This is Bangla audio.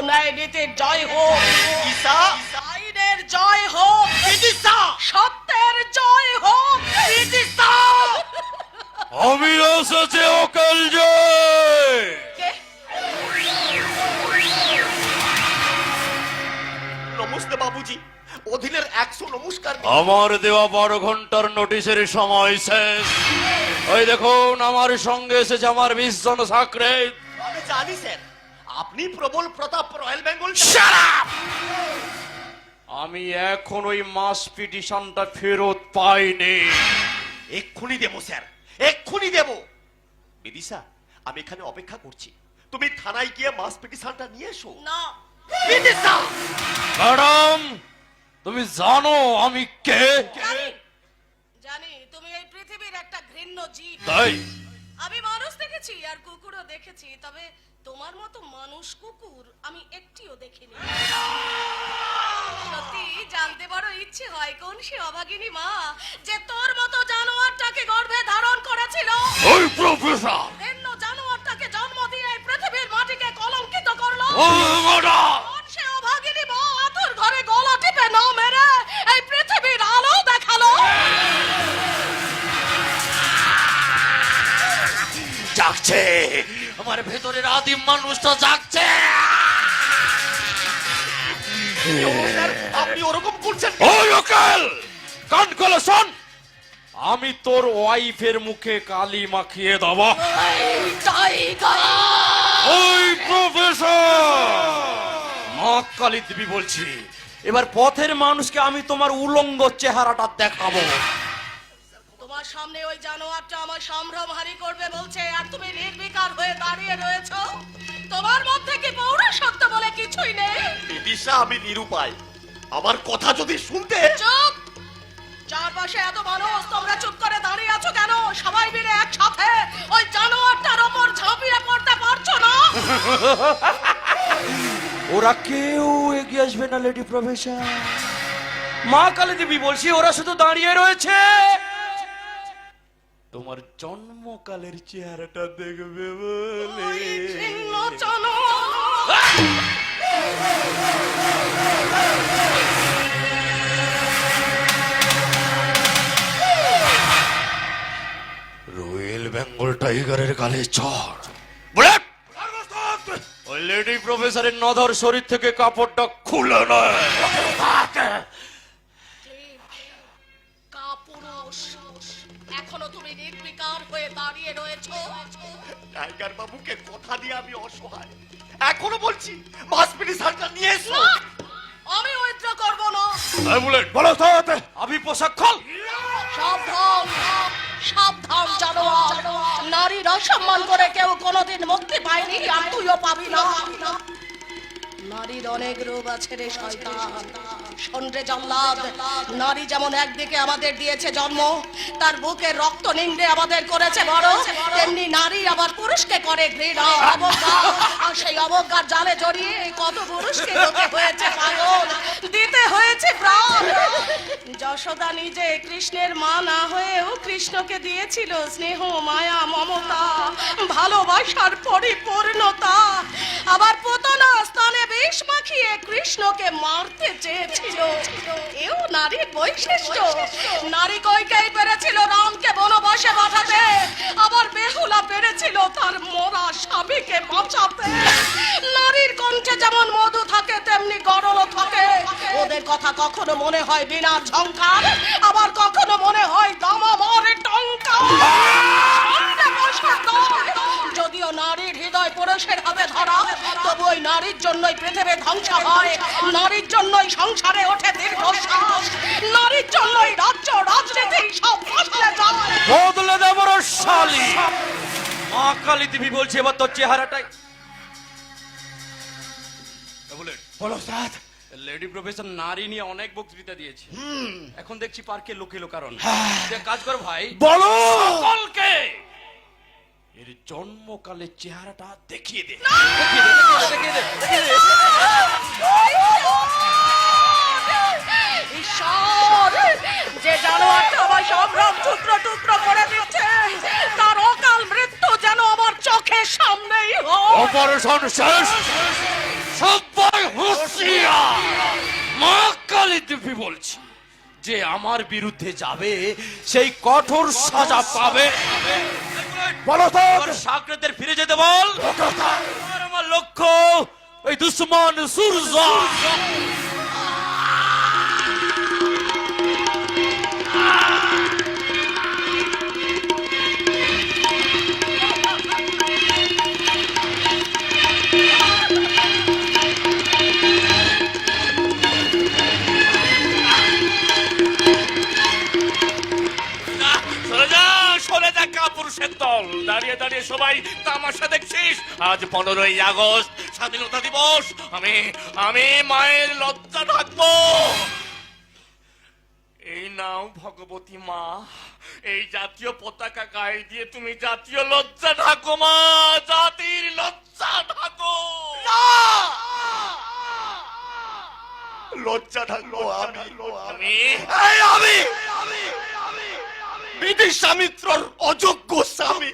ন্যায় নীতির জয় হোক, বিদিশা, আইনের জয় হোক, বিদিশা, সত্যের জয় হোক, বিদিশা। আমি এসেছি অকাল জয়। কে? নমস্তে বাবুজি, অধীনের 100 নমস্কার। আমার দেওয়া 12 ঘন্টার নোটিশের সময় শেষ। ওই দেখুন আমার সঙ্গে এসেছে আমার 20 জন সাকরেত। আমি জানি স্যার, আপনি প্রবল প্রতাপ রয়্যাল বেঙ্গল। আমি এখন ওই মাস পিটিশনটা ফেরত পাইনি। এক্ষুনি দেবো স্যার, এক্ষুনি দেবো। বিদিশা, আমি এখানে অপেক্ষা করছি, তুমি থানায় গিয়ে মাস পিটিশনটা নিয়ে এসো। না, বিদিশা, ম্যাডাম, তুমি জানো আমি কে? জানি, জানি তুমি এই পৃথিবীর একটা ঘৃণ্য জীব। তাই আমি মানুষ দেখেছি আর কুকুরও দেখেছি, তবে তোমার মতো মানুষ কুকুর আমি একটিও দেখিনি। সত্যি জানতে বড় ইচ্ছে হয় কোন সে অভাগিনী মা যে তোর মতো জানোয়ারটাকে গর্ভে ধারণ করেছিল। ওই প্রফেসর, ভিন্ন জানোয়ারটাকে জন্ম দিয়ে এই পৃথিবীর মাটিকে কলঙ্কিত করলো। ও ম্যাডাম, কোন সে অভাগিনী মা তোর ঘরে গলা টিপে না মেরে এই পৃথিবীর আলো দেখালো। জাগছে, আমার ভেতরের আদিম মানুষটা জাগছে। স্যার, আপনি ওরকম করছেন? ওই অকাল, কান খোলো শোন। আমি তোর ওয়াইফের মুখে কালি মাখিয়ে দেব। ওই প্রফেসর, মা কালী দেবী বলছি, এবার পথের মানুষকে আমি তোমার উলঙ্গ চেহারাটা দেখাবো। তোমার সামনে ওই জানোয়ারটা আমার সম্ভ্রমহারি করবে বলছে আর তুমি নির্বিকার হয়ে দাঁড়িয়ে রয়েছো। তোমার মধ্যে কি পৌরসত্ব বলে কিছুই নেই? বিদিশা, আমি নিরুপায়, আমার কথা যদি শুনতে। চুপ! চারপাশে এত মানুষ, তোমরা চুপ করে দাঁড়িয়ে আছো কেন? সবাই মিলে একসাথে ওই জানোয়ারটার ওপর ঝাঁপিয়ে পড়তে পারছো না? ওরা কেউ এগিয়ে আসবে না লেডি প্রফেসর। মা কালী দেবী বলছি, ওরা শুধু দাঁড়িয়ে রয়েছে। তোমার জন্মকালের চেহারাটা দেখবে বলে। ওই ঘৃণ্য জানোয়ার! রয়্যাল বেঙ্গল টাইগারের গালে চড়। বুলেট! ওই লেডি প্রফেসরের নধর শরীর থেকে কাপড়টা খুলে নয়। কাপুরুষ, এখনো তুমি নির্বিকার হয়ে দাঁড়িয়ে রয়েছো। টাইগার বাবুকে কথা দিয়ে আমি অসহায়, এখনো বলছি মাস পিটিশনটা নিয়ে এসো। না, আমি উইথড্র করব না। এই বুলেট, বলো তো আমি পোশাক খোল। সাবধান, সাবধান জানোয়ার। নারীর অসম্মান করে কেউ কোনোদিন মুক্তি পায়নি, আর তুইও পাবি না। নারীর অনেক রূপ আছে রে শয়তান। শোন রে জল্লাদ, নারী যেমন একদিকে আমাদের দিয়েছে জন্ম, তার বুকের রক্ত নিংড়ে আমাদের করেছে বড়, তেমনি নারী আবার পুরুষকে করে ঘৃণা, অবজ্ঞা। আর সেই অবজ্ঞার জালে জড়িয়ে কত পুরুষকে হতে হয়েছে পাগল, দিতে হয়েছে প্রাণ। যশোদা নিজে কৃষ্ণের মা না হয়েও কৃষ্ণকে দিয়েছিল স্নেহ, মায়া, মমতা, ভালোবাসার পরিপূর্ণতা। আবার পুতনা স্থানে বিষ মাখিয়ে কৃষ্ণকে মারতে চেয়েছিল, এও নারীর বৈশিষ্ট্য। নারী কইকেই পেরেছিল রামকে বনবাসে পাঠাতে, আবার বেহুলা পেরেছিল তার মরা স্বামীকে বাঁচাতে। নারীর কণ্ঠে যেমন মধু থাকে তেমনি গরল থাকে। ওদের কথা কখনো মনে হয় বিনার ঝংকার, আবার কখনো মনে হয় দামামার টঙ্কার। যদিও নারীর হৃদয় পুরুষের হবে ধরা, তবু ওই নারীর জন্যই পৃথিবী ধ্বংস হয়, নারীর জন্যই সংসারে ওঠে দীর্ঘশ্বাস, নারীর জন্যই রাজ্য রাজনীতি সব বদলে যায়। বদলে দেব শালি। মা কালী দেবী বলছে, এবার তোর চেহারাটাই। বুলেট, বলো স্যার। লেডি প্রফেসর নারী নিয়ে অনেক বক্তৃতা দিয়েছে, এখন দেখছি পার্কে লোকে কারণ। কাজ কর ভাই, বলো। সকলকে এর জন্মকালের চেহারাটা দেখিয়ে দে। ঈশ্বর, যে জানোয়ারটা আমার সম্ভ্রম টুকরো টুকরো করে দিচ্ছে, তার অকাল মৃত্যু যেন আমার চোখের সামনেই হয়। অপারেশন শেষ, সব হুঁশিয়ার, মা কালী দেবী বলছি, যে আমার বিরুদ্ধে যাবে সেই কঠোর সাজা পাবে। সাকরেদের ফিরে যেতে বল। আর আমার লক্ষ্য ওই দুশ্মন সূর্য। সরে যা কাপুরুষের দল, দাঁড়িয়ে দাঁড়িয়ে সবাই তামাশা দেখছিস। আজ 15ই আগস্ট স্বাধীনতা দিবস। আমি মায়ের লজ্জা ঢাকবো। এই নাও ভগবতী মা, এই জাতীয় পতাকা গায়ে দিয়ে তুমি জাতীয় লজ্জা ঢাকো মা, জাতির লজ্জা ঢাকো। লজ্জা থাকবো আমি আমি বিদিশা মিত্রর অযোগ্য স্বামী।